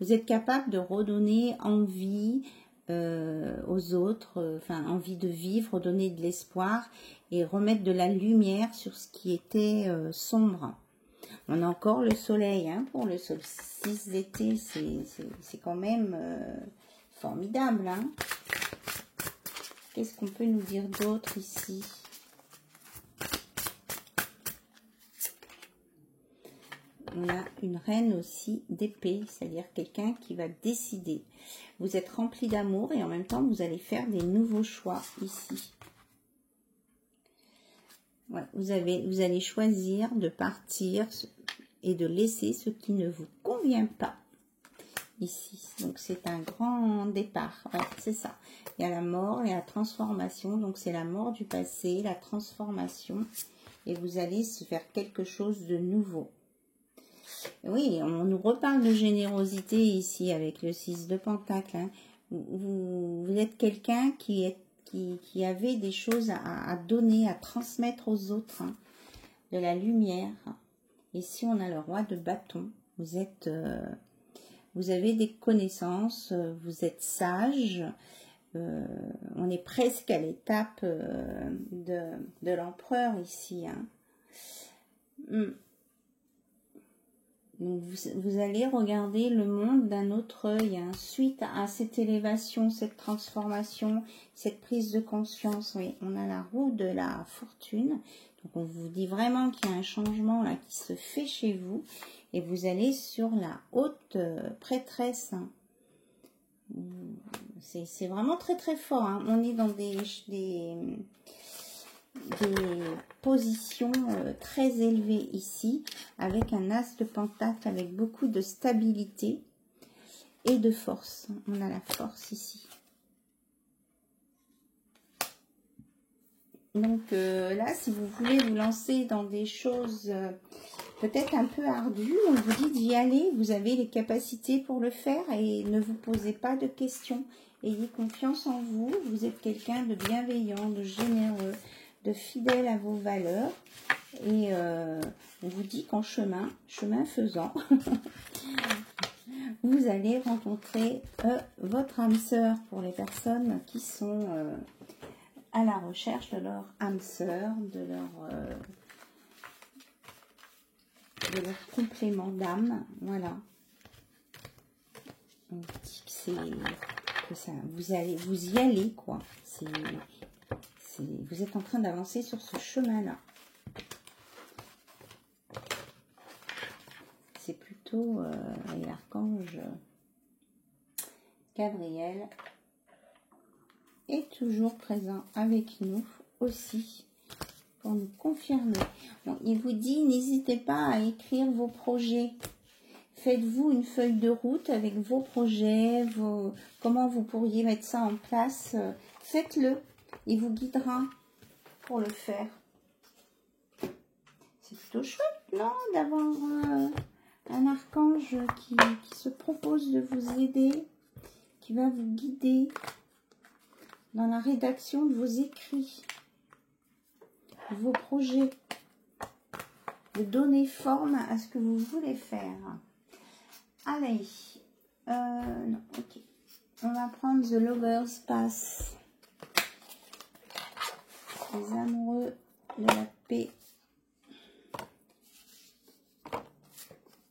Vous êtes capable de redonner envie aux autres, enfin envie de vivre, redonner de l'espoir et remettre de la lumière sur ce qui était sombre. On a encore le soleil hein, pour le solstice d'été, c'est quand même formidable. Hein. Qu'est-ce qu'on peut nous dire d'autre ici ? On a une reine aussi d'épée, c'est-à-dire quelqu'un qui va décider. Vous êtes rempli d'amour et en même temps, vous allez faire des nouveaux choix ici. Ouais, vous allez choisir de partir et de laisser ce qui ne vous convient pas ici. Donc, c'est un grand départ. Ouais, c'est ça. Il y a la mort et la transformation. Donc, c'est la mort du passé, la transformation. Et vous allez se faire quelque chose de nouveau. Oui, on nous reparle de générosité ici avec le 6 de Pentacle. Hein. Vous êtes quelqu'un qui avait des choses à donner, à transmettre aux autres, hein, de la lumière. Ici, on a le roi de bâton. Vous avez des connaissances, vous êtes sage. On est presque à l'étape de l'empereur ici. Hein. Donc vous allez regarder le monde d'un autre œil, hein, suite à cette élévation, cette transformation, cette prise de conscience. Oui, on a la roue de la fortune. Donc on vous dit vraiment qu'il y a un changement là qui se fait chez vous. Et vous allez sur la haute prêtresse. Hein. C'est vraiment très très fort. Hein. On est dans des positions très élevées ici, avec un as de pentacle, avec beaucoup de stabilité et de force. On a la force ici. Donc là, si vous voulez vous lancer dans des choses peut-être un peu ardues, on vous dit d'y aller. Vous avez les capacités pour le faire et ne vous posez pas de questions. Ayez confiance en vous. Vous êtes quelqu'un de bienveillant, de généreux, de fidèle à vos valeurs. Et on vous dit qu'en chemin faisant, vous allez rencontrer votre âme sœur pour les personnes qui sont à la recherche de leur âme sœur, de leur complément d'âme. Voilà. On vous dit que ça, vous y allez, quoi. Vous êtes en train d'avancer sur ce chemin-là. C'est plutôt l'archange Gabriel est toujours présent avec nous aussi pour nous confirmer. Donc, il vous dit, n'hésitez pas à écrire vos projets. Faites-vous une feuille de route avec vos projets, comment vous pourriez mettre ça en place. Faites-le, il vous guidera pour le faire. C'est plutôt chouette, non, d'avoir un archange qui se propose de vous aider, qui va vous guider dans la rédaction de vos écrits, de vos projets, de donner forme à ce que vous voulez faire. Allez, non, ok. On va prendre The Lover's Pass. Les amoureux de la paix.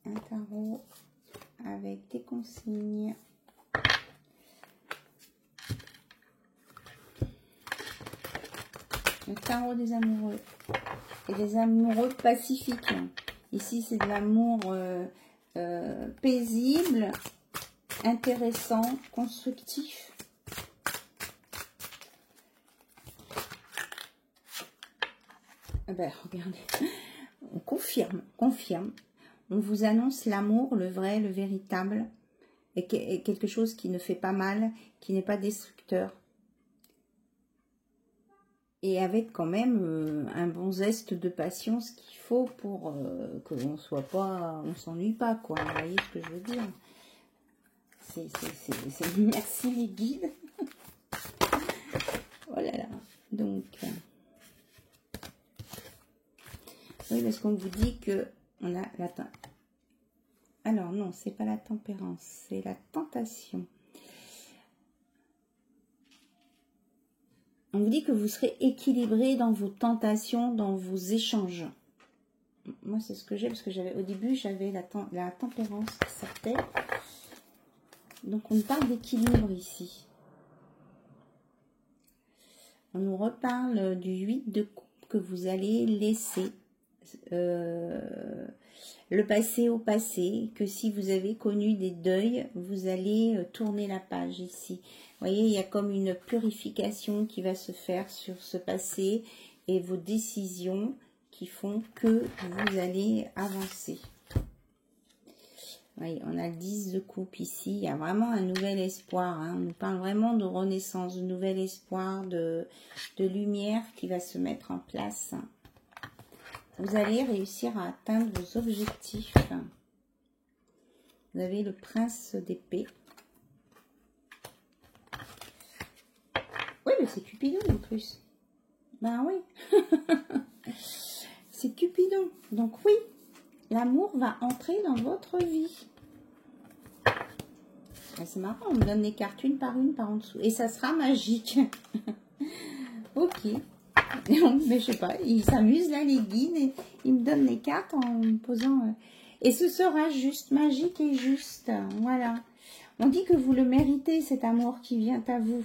Un tarot avec des consignes. Le tarot des amoureux. Et des amoureux pacifiques. Ici, c'est de l'amour paisible, intéressant, constructif. Ben, regardez, on confirme, confirme. On vous annonce l'amour, le vrai, le véritable, et quelque chose qui ne fait pas mal, qui n'est pas destructeur. Et avec quand même un bon zeste de patience qu'il faut pour que l'on soit pas, on s'ennuie pas, quoi. Vous voyez ce que je veux dire? C'est merci les guides. Oh là là. Donc, oui, parce qu'on vous dit que on a la... Alors non, c'est pas la tempérance, c'est la tentation. On vous dit que vous serez équilibré dans vos tentations, dans vos échanges. Moi, c'est ce que j'ai, parce que j'avais au début, j'avais la tempérance qui sortait. Donc, on parle d'équilibre ici. On nous reparle du 8 de coupe que vous allez laisser le passé au passé, que si vous avez connu des deuils, vous allez tourner la page ici. Vous voyez, il y a comme une purification qui va se faire sur ce passé et vos décisions qui font que vous allez avancer. Oui, on a le 10 de coupe ici. Il y a vraiment un nouvel espoir. Hein. On nous parle vraiment de renaissance, de nouvel espoir, de lumière qui va se mettre en place. Vous allez réussir à atteindre vos objectifs. Vous avez le prince d'épée. Oui, mais c'est Cupidon en plus. Ben oui. C'est Cupidon. Donc oui, l'amour va entrer dans votre vie. C'est marrant, on me donne les cartes une par en dessous. Et ça sera magique. Ok. Mais je sais pas, il s'amuse là, les guides, et il me donne les cartes en me posant... Et ce sera juste, magique et juste. Voilà. On dit que vous le méritez, cet amour qui vient à vous.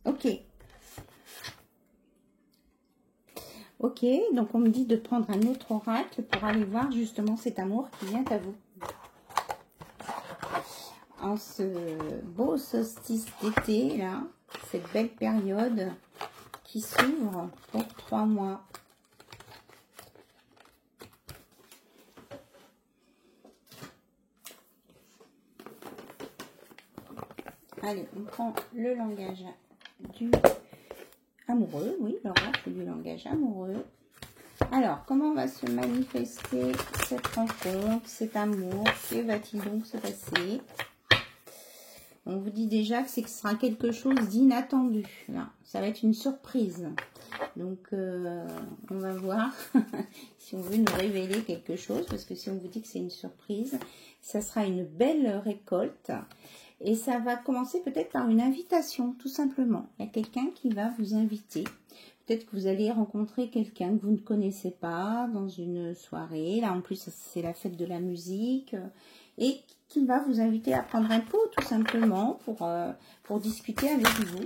Ok. Ok, donc on me dit de prendre un autre oracle pour aller voir justement cet amour qui vient à vous. En ce beau solstice d'été, là, cette belle période qui s'ouvre pour 3 mois. Allez, on prend le langage du amoureux, oui, l'oracle du langage amoureux. Alors, comment va se manifester cette rencontre, cet amour? Que va-t-il donc se passer? On vous dit déjà que ce sera quelque chose d'inattendu. Là, ça va être une surprise. Donc, on va voir si on veut nous révéler quelque chose. Parce que si on vous dit que c'est une surprise, ça sera une belle récolte. Et ça va commencer peut-être par une invitation, tout simplement. Il y a quelqu'un qui va vous inviter. Peut-être que vous allez rencontrer quelqu'un que vous ne connaissez pas dans une soirée. Là, en plus, c'est la fête de la musique. Et qui va vous inviter à prendre un pot, tout simplement, pour discuter avec vous.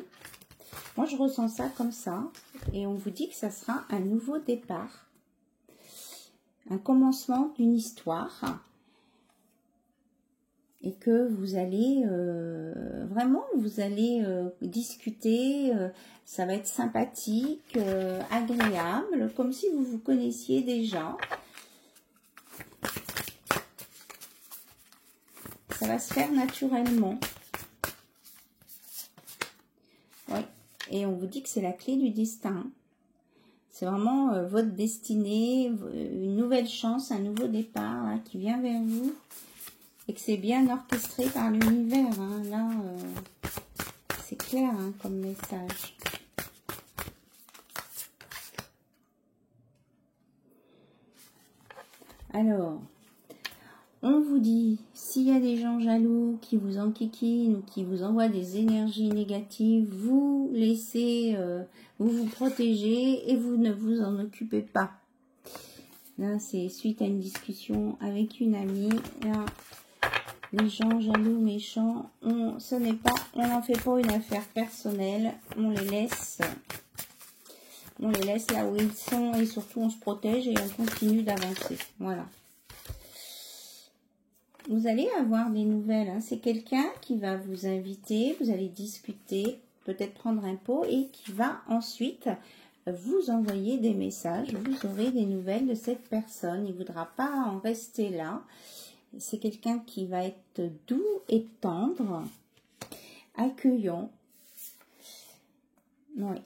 Moi, je ressens ça comme ça. Et on vous dit que ça sera un nouveau départ. Un commencement d'une histoire. Et que vous allez, vraiment, vous allez discuter. Ça va être sympathique, agréable, comme si vous vous connaissiez déjà. Ça va se faire naturellement. Ouais. Et on vous dit que c'est la clé du destin. C'est vraiment votre destinée, une nouvelle chance, un nouveau départ là, qui vient vers vous. Et que c'est bien orchestré par l'univers. Hein. Là, c'est clair hein, comme message. Alors... On vous dit, s'il y a des gens jaloux qui vous enquiquinent ou qui vous envoient des énergies négatives, vous laissez, vous protégez et vous ne vous en occupez pas. Là, c'est suite à une discussion avec une amie. Là, les gens jaloux, méchants, on n'en fait pas une affaire personnelle. On les laisse là où ils sont et surtout on se protège et on continue d'avancer. Voilà. Vous allez avoir des nouvelles. Hein. C'est quelqu'un qui va vous inviter, vous allez discuter, peut-être prendre un pot et qui va ensuite vous envoyer des messages, vous aurez des nouvelles de cette personne. Il ne voudra pas en rester là. C'est quelqu'un qui va être doux et tendre, accueillant. Oui.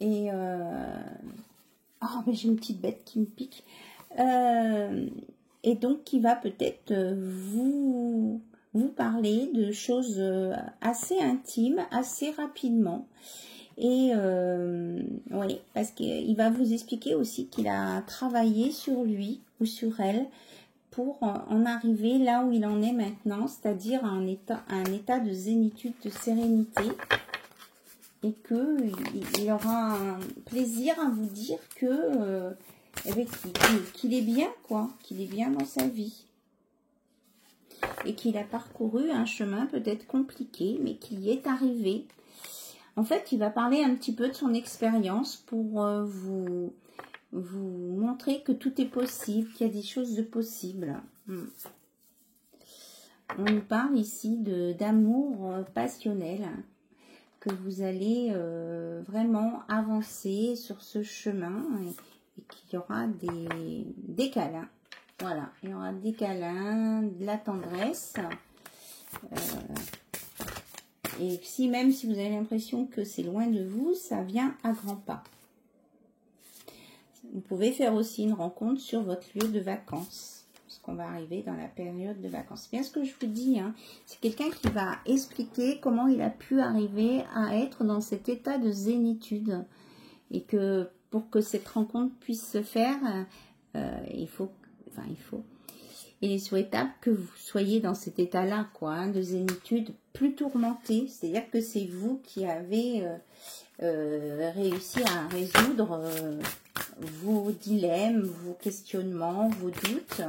Et oh, mais j'ai une petite bête qui me pique. Et donc, qui va peut-être vous parler de choses assez intimes, assez rapidement. Et oui, parce qu'il va vous expliquer aussi qu'il a travaillé sur lui ou sur elle pour en arriver là où il en est maintenant, c'est-à-dire à un état de zénitude, de sérénité. Et qu'il aura un plaisir à vous dire que qu'il est bien, quoi, qu'il est bien dans sa vie. Et qu'il a parcouru un chemin peut-être compliqué, mais qu'il y est arrivé. En fait, il va parler un petit peu de son expérience pour vous montrer que tout est possible, qu'il y a des choses de possibles. On nous parle ici d'amour passionnel, que vous allez vraiment avancer sur ce chemin et qu'il y aura des câlins. Voilà, il y aura des câlins, de la tendresse. Et si même si vous avez l'impression que c'est loin de vous, ça vient à grands pas. Vous pouvez faire aussi une rencontre sur votre lieu de vacances, parce qu'on va arriver dans la période de vacances. C'est bien ce que je vous dis, hein. C'est quelqu'un qui va expliquer comment il a pu arriver à être dans cet état de zénitude. Et que pour que cette rencontre puisse se faire, il est souhaitable que vous soyez dans cet état-là, quoi, hein, de zénitude plus tourmenté. C'est-à-dire que c'est vous qui avez réussi à résoudre vos dilemmes, vos questionnements, vos doutes,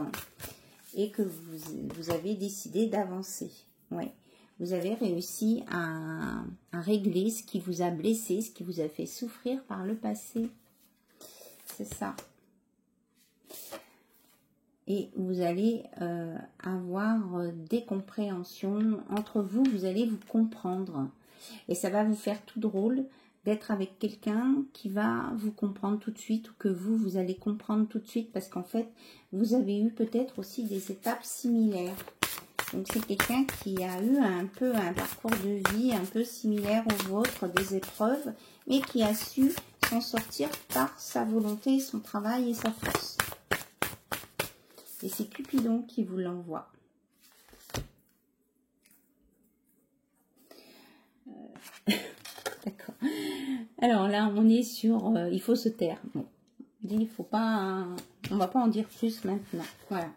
et que vous avez décidé d'avancer. Ouais. Vous avez réussi à régler ce qui vous a blessé, ce qui vous a fait souffrir par le passé. C'est ça. Et vous allez avoir des compréhensions entre vous, vous allez vous comprendre. Et ça va vous faire tout drôle d'être avec quelqu'un qui va vous comprendre tout de suite ou que vous allez comprendre tout de suite parce qu'en fait, vous avez eu peut-être aussi des étapes similaires. Donc c'est quelqu'un qui a eu un peu un parcours de vie un peu similaire au vôtre, des épreuves, mais qui a su s'en sortir par sa volonté, son travail et sa force. Et c'est Cupidon qui vous l'envoie. D'accord. Alors là, on est sur... il faut se taire. Bon. Il faut pas... on va pas en dire plus maintenant. Voilà.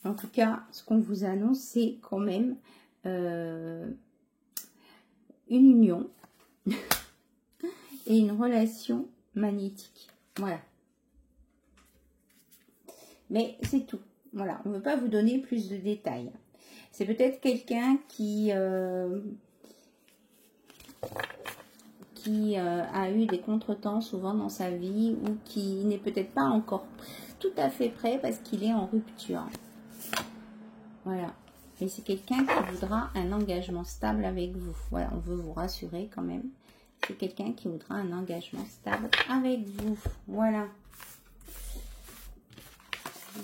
En tout cas, ce qu'on vous annonce, c'est quand même une union et une relation magnétique. Voilà. Mais c'est tout. Voilà, on ne veut pas vous donner plus de détails. C'est peut-être quelqu'un qui a eu des contretemps souvent dans sa vie ou qui n'est peut-être pas encore tout à fait prêt parce qu'il est en rupture. Voilà. Et c'est quelqu'un qui voudra un engagement stable avec vous. Voilà, on veut vous rassurer quand même. C'est quelqu'un qui voudra un engagement stable avec vous. Voilà.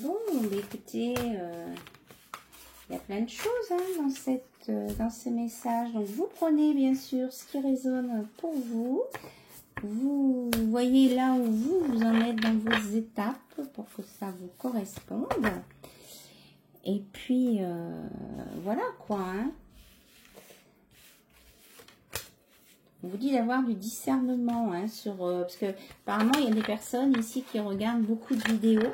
Bon, écoutez, il y a plein de choses hein, dans ces messages. Donc, vous prenez bien sûr ce qui résonne pour vous. Vous voyez là où vous en êtes dans vos étapes pour que ça vous corresponde. Et puis, voilà quoi. Hein. On vous dit d'avoir du discernement hein, parce que apparemment il y a des personnes ici qui regardent beaucoup de vidéos.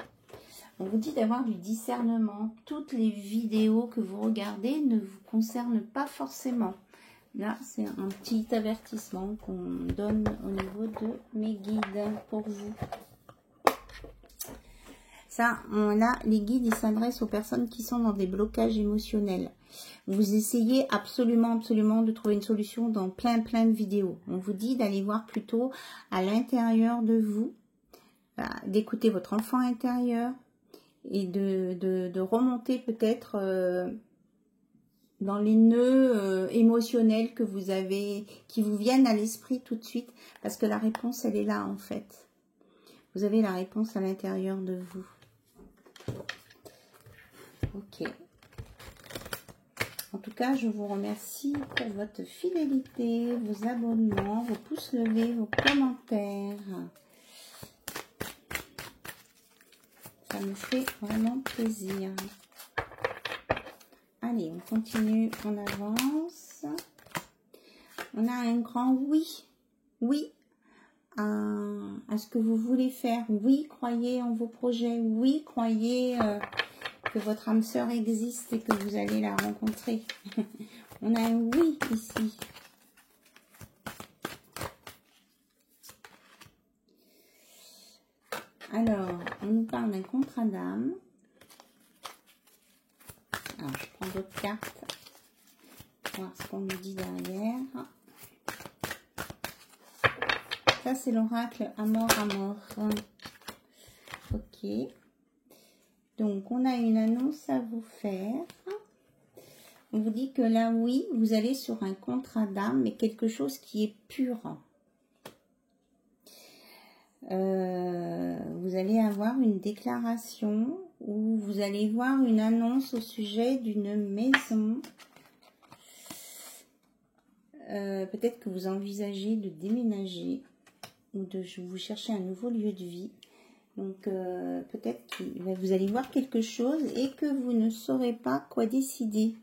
On vous dit d'avoir du discernement. Toutes les vidéos que vous regardez ne vous concernent pas forcément. Là, c'est un petit avertissement qu'on donne au niveau de mes guides pour vous. Ça, là, les guides, ils s'adressent aux personnes qui sont dans des blocages émotionnels. Vous essayez absolument de trouver une solution dans plein de vidéos. On vous dit d'aller voir plutôt à l'intérieur de vous, d'écouter votre enfant intérieur et de remonter peut-être dans les nœuds émotionnels que vous avez, qui vous viennent à l'esprit tout de suite, parce que la réponse, elle est là en fait. Vous avez la réponse à l'intérieur de vous. Ok. En tout cas, je vous remercie pour votre fidélité, vos abonnements, vos pouces levés, vos commentaires. Ça me fait vraiment plaisir. Allez, on continue, on avance. On a un grand oui. Oui à ce que vous voulez faire. Oui, croyez en vos projets. Oui, croyez que votre âme sœur existe et que vous allez la rencontrer. On a un oui ici. Alors, on nous parle d'un contrat d'âme. Alors, je prends d'autres cartes. Voir ce qu'on nous dit derrière. Ça, c'est l'oracle Amor Amor. Ok. Donc, on a une annonce à vous faire. On vous dit que là, oui, vous allez sur un contrat d'âme, mais quelque chose qui est pur. Vous allez avoir une déclaration ou vous allez voir une annonce au sujet d'une maison. Peut-être que vous envisagez de déménager ou de vous chercher un nouveau lieu de vie. Donc peut-être que vous allez voir quelque chose et que vous ne saurez pas quoi décider.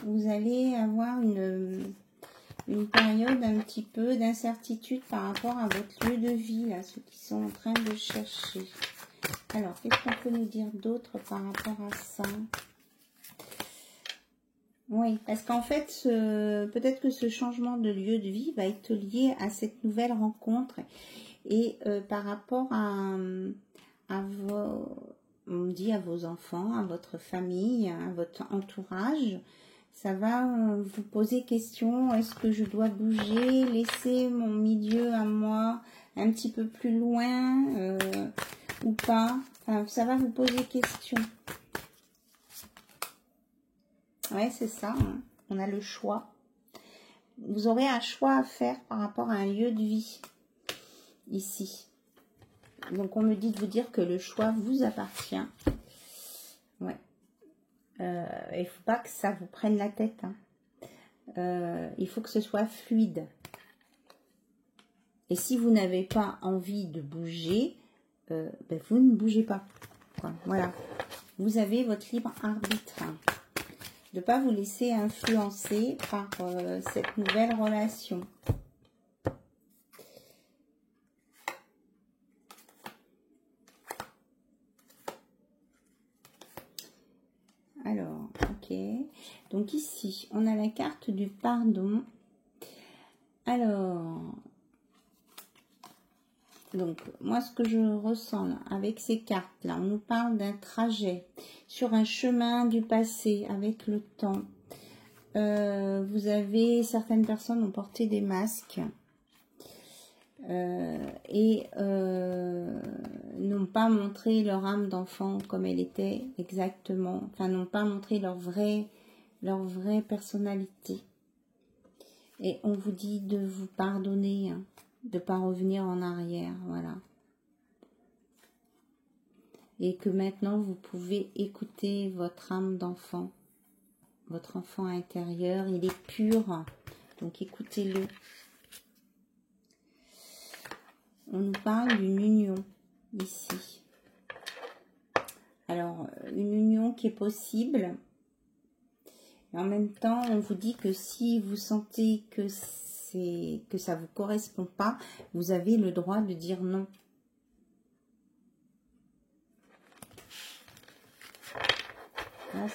Vous allez avoir une période un petit peu d'incertitude par rapport à votre lieu de vie, là, ceux qui sont en train de chercher. Alors, qu'est-ce qu'on peut nous dire d'autre par rapport à ça? Oui, parce qu'en fait, peut-être que ce changement de lieu de vie va être lié à cette nouvelle rencontre. Et par rapport à on dit à vos enfants, à votre famille, à votre entourage, ça va vous poser question, est-ce que je dois bouger, laisser mon milieu à moi un petit peu plus loin ou pas? Enfin, ça va vous poser question. Ouais, c'est ça, hein. On a le choix. Vous aurez un choix à faire par rapport à un lieu de vie ici. Donc, on me dit de vous dire que le choix vous appartient. Ouais. Il ne faut pas que ça vous prenne la tête, hein. Il faut que ce soit fluide. Et si vous n'avez pas envie de bouger, ben vous ne bougez pas. Quoi. Voilà. Vous avez votre libre arbitre. De ne pas vous laisser influencer par cette nouvelle relation. Alors, ok. Donc ici, on a la carte du pardon. Alors, donc moi ce que je ressens là, avec ces cartes là, on nous parle d'un trajet sur un chemin du passé avec le temps. Vous avez, certaines personnes ont porté des masques et n'ont pas montré leur âme d'enfant comme elle était exactement, enfin n'ont pas montré leur vraie personnalité. Et on vous dit de vous pardonner, hein, de ne pas revenir en arrière, voilà. Et que maintenant vous pouvez écouter votre âme d'enfant, votre enfant intérieur, il est pur, donc écoutez-le. On nous parle d'une union ici. Alors, une union qui est possible. Et en même temps, on vous dit que si vous sentez que ça ne vous correspond pas, vous avez le droit de dire non. Là,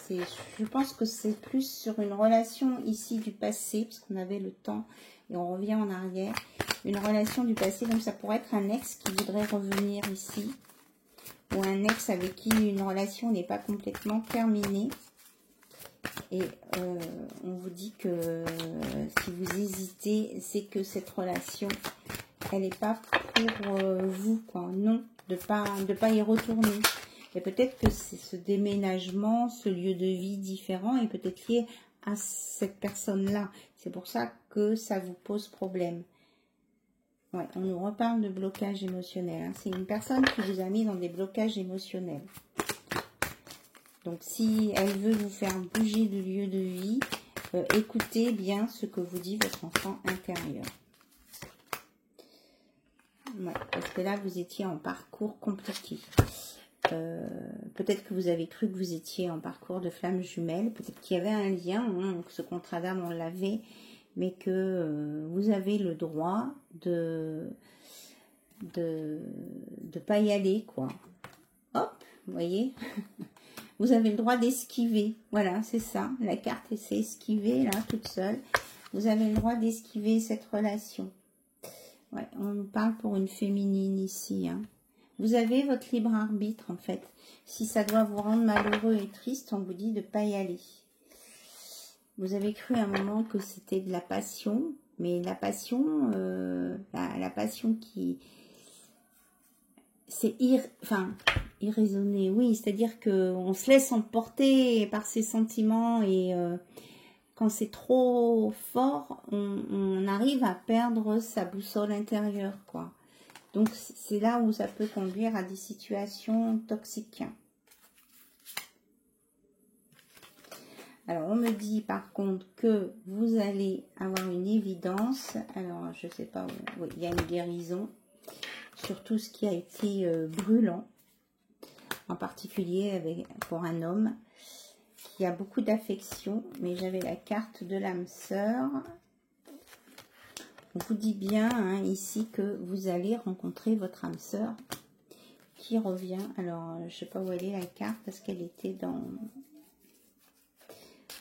je pense que c'est plus sur une relation ici du passé, parce qu'on avait le temps et on revient en arrière. Une relation du passé, donc ça pourrait être un ex qui voudrait revenir ici. Ou un ex avec qui une relation n'est pas complètement terminée. Et on vous dit que si vous hésitez, c'est que cette relation, elle n'est pas pour vous, quoi. Non, de pas y retourner. Et peut-être que ce déménagement, ce lieu de vie différent est peut-être lié à cette personne-là. C'est pour ça que ça vous pose problème. Ouais, on nous reparle de blocage émotionnel. Hein. C'est une personne qui vous a mis dans des blocages émotionnels. Donc, si elle veut vous faire bouger de lieu de vie, écoutez bien ce que vous dit votre enfant intérieur. Ouais, parce que là, vous étiez en parcours compliqué. Peut-être que vous avez cru que vous étiez en parcours de flamme jumelle. Peut-être qu'il y avait un lien. Hein, donc ce contrat d'âme, on l'avait. Mais que vous avez le droit de pas y aller, quoi. Hop, vous voyez. Vous avez le droit d'esquiver. Voilà, c'est ça. La carte, c'est esquiver, là, toute seule. Vous avez le droit d'esquiver cette relation. Ouais, on nous parle pour une féminine ici. Hein. Vous avez votre libre arbitre, en fait. Si ça doit vous rendre malheureux et triste, on vous dit de ne pas y aller. Vous avez cru à un moment que c'était de la passion. Mais la passion, la passion qui... C'est irraisonné, oui, c'est-à-dire qu'on se laisse emporter par ses sentiments et quand c'est trop fort, on arrive à perdre sa boussole intérieure, quoi. Donc, c'est là où ça peut conduire à des situations toxiques. Alors, on me dit par contre que vous allez avoir une évidence. Alors, je sais pas, oui, il y a une guérison sur tout ce qui a été brûlant, en particulier pour un homme qui a beaucoup d'affection, mais j'avais la carte de l'âme sœur. On vous dit bien hein, ici que vous allez rencontrer votre âme sœur qui revient. Alors, je sais pas où elle est la carte parce qu'elle était dans...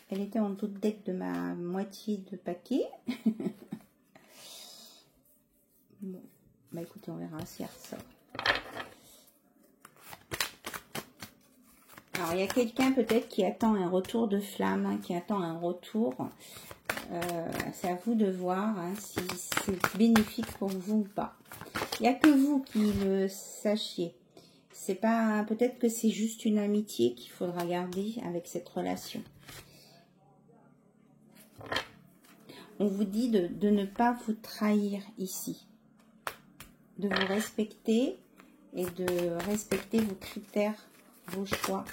Elle était en toute dette de ma moitié de paquet. Bon. Bah écoutez, on verra si elle ressort. Alors, il y a quelqu'un peut-être qui attend un retour de flamme, hein, qui attend un retour. C'est à vous de voir hein, si c'est bénéfique pour vous ou pas. Il n'y a que vous qui le sachiez. C'est pas, peut-être que c'est juste une amitié qu'il faudra garder avec cette relation. On vous dit de ne pas vous trahir ici. De vous respecter et de respecter vos critères, vos choix.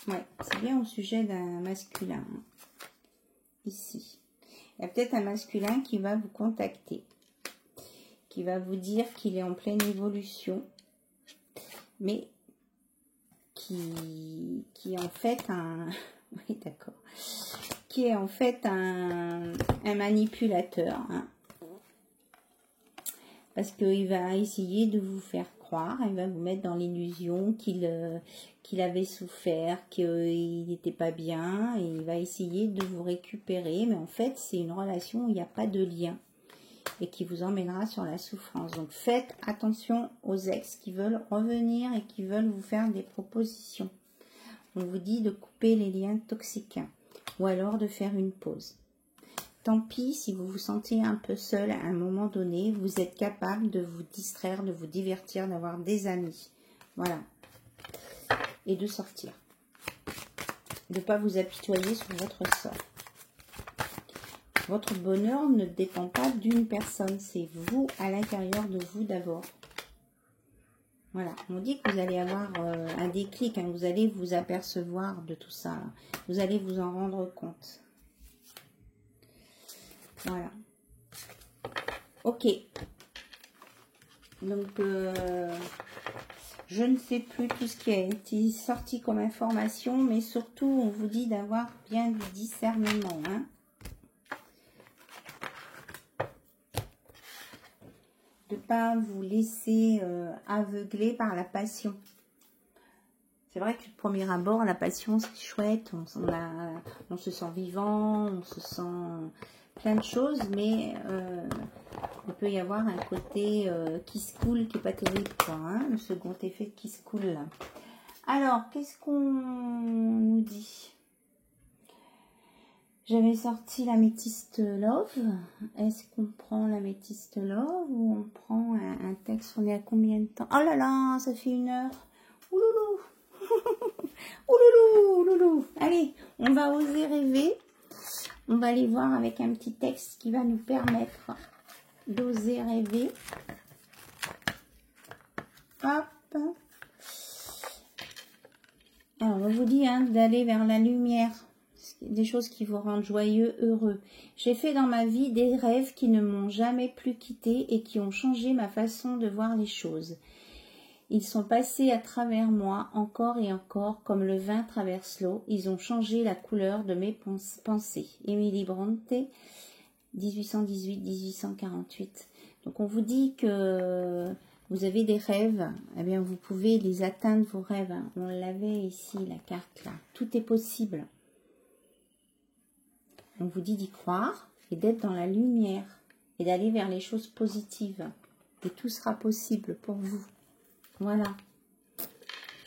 Ouais, c'est bien au sujet d'un masculin. Hein, ici. Il y a peut-être un masculin qui va vous contacter. Qui va vous dire qu'il est en pleine évolution. Mais qui est en fait un... Oui, d'accord. Qui est en fait un manipulateur. Hein. Parce qu'il va essayer de vous faire croire, il va vous mettre dans l'illusion qu'il avait souffert, qu'il n'était pas bien, et il va essayer de vous récupérer. Mais en fait, c'est une relation où il n'y a pas de lien et qui vous emmènera sur la souffrance. Donc, faites attention aux ex qui veulent revenir et qui veulent vous faire des propositions. On vous dit de couper les liens toxiques ou alors de faire une pause. Tant pis si vous vous sentez un peu seul à un moment donné, vous êtes capable de vous distraire, de vous divertir, d'avoir des amis. Voilà. Et de sortir. De ne pas vous apitoyer sur votre sort. Votre bonheur ne dépend pas d'une personne, c'est vous à l'intérieur de vous d'abord. Voilà, on dit que vous allez avoir un déclic, hein, vous allez vous apercevoir de tout ça. Là. Vous allez vous en rendre compte. Voilà. Ok. Donc, je ne sais plus tout ce qui a été sorti comme information, mais surtout, on vous dit d'avoir bien du discernement. Hein. De ne pas vous laisser aveugler par la passion. C'est vrai que du premier abord, la passion, c'est chouette. On se sent vivant, on se sent plein de choses, mais il peut y avoir un côté qui se coule, qui n'est pas terrible, quoi, hein, le second effet qui se coule là. Alors, qu'est-ce qu'on nous dit? J'avais sorti l'améthyste Love. Est-ce qu'on prend l'améthyste Love ou on prend un texte? On est à combien de temps? Oh là là, ça fait 1 heure. Ouloulou. Ouloulou, ouloulou. Allez, on va oser rêver. On va aller voir avec un petit texte qui va nous permettre d'oser rêver. Hop. Alors, on vous dit d'aller vers la lumière. Des choses qui vous rendent joyeux, heureux. J'ai fait dans ma vie des rêves qui ne m'ont jamais plus quitté et qui ont changé ma façon de voir les choses. Ils sont passés à travers moi encore et encore, comme le vin traverse l'eau. Ils ont changé la couleur de mes pensées. Émilie Bronte, 1818-1848. Donc on vous dit que vous avez des rêves, eh bien vous pouvez les atteindre, vos rêves. On l'avait ici, la carte là. Tout est possible. On vous dit d'y croire et d'être dans la lumière et d'aller vers les choses positives. Et tout sera possible pour vous. Voilà.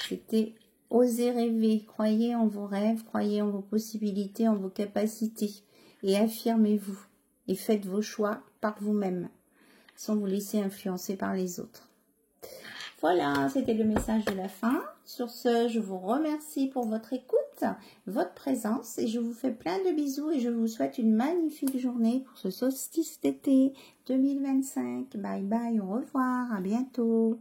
C'était oser rêver. Croyez en vos rêves, croyez en vos possibilités, en vos capacités. Et affirmez-vous. Et faites vos choix par vous-même, sans vous laisser influencer par les autres. Voilà, c'était le message de la fin. Sur ce, je vous remercie pour votre écoute, votre présence, et je vous fais plein de bisous et je vous souhaite une magnifique journée pour ce solstice d'été 2025. Bye bye, au revoir, à bientôt.